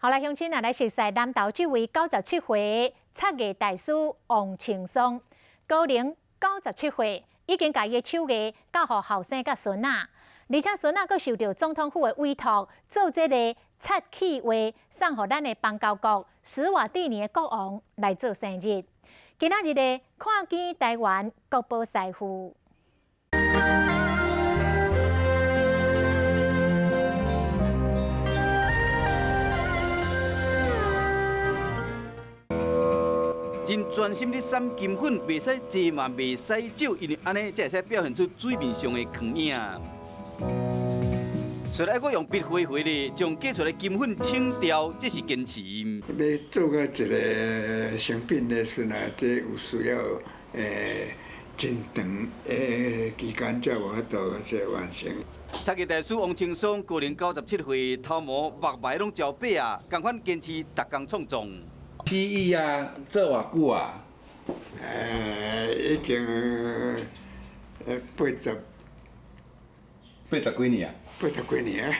后来乡亲也来熟悉南投这位97岁插艺大师王庆松，高龄97岁，已经把伊的手艺教予后生甲孙仔，而且孙仔阁受到总统府的委托，做这个插器画送予咱的邦交国史瓦蒂尼的国王来做生日。今仔日的看见台湾国宝师傅。 真专心咧闪金粉，袂使济嘛，袂使少，因为安尼才会使表现出水面上的光影。所以我用笔灰灰咧，将挤出来金粉清掉，这是坚持。要做个一个成品的时呢，这有需要真长的期间才有法度即完成。插艺大师王庆松高龄97岁，头毛目眉拢焦白啊，共款坚持逐工创作。 技艺啊，做偌久啊？已经80几年啊80几年啊。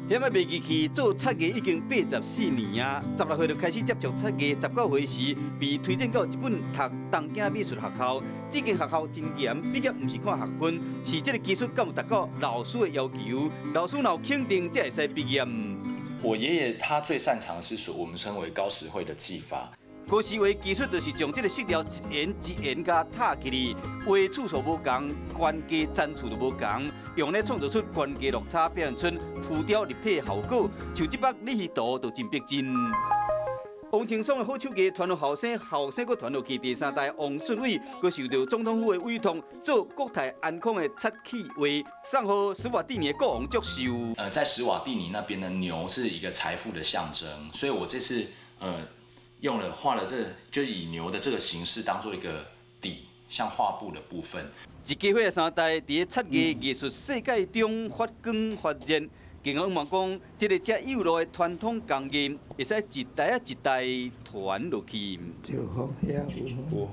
险啊，袂记去做插艺已经84年啊，16岁就开始接触插艺，19岁时被推荐到日本读东京美术学校。这间学校真严，毕业唔是看学分，是这个技术敢有达到老师的要求，老师若有肯定才会使毕业。 我爷爷他最擅长的是我们称为高石灰的技法。高石灰技术就是将这个色料一圆一圆甲塌起嚟，画次数无同，关节层次都无同，用来创造出关节落差，表现出浮雕立体的效果。像这幅李希图就真逼真。王庆松的好手艺传到后生，后生佫传落去第3代王俊伟，佫受到总统府的委托，做国泰安康的插器画，送予史瓦蒂尼的国王祝寿。在史瓦蒂尼那边的牛是一个财富的象征，所以我这次画了这个，就以牛的这个形式当做一个底，像画布的部分。一家伙3代伫插艺艺术世界中发光发热。 更望讲，这个遮有路的传统工艺，会使一代一代传落去。就好，遐有。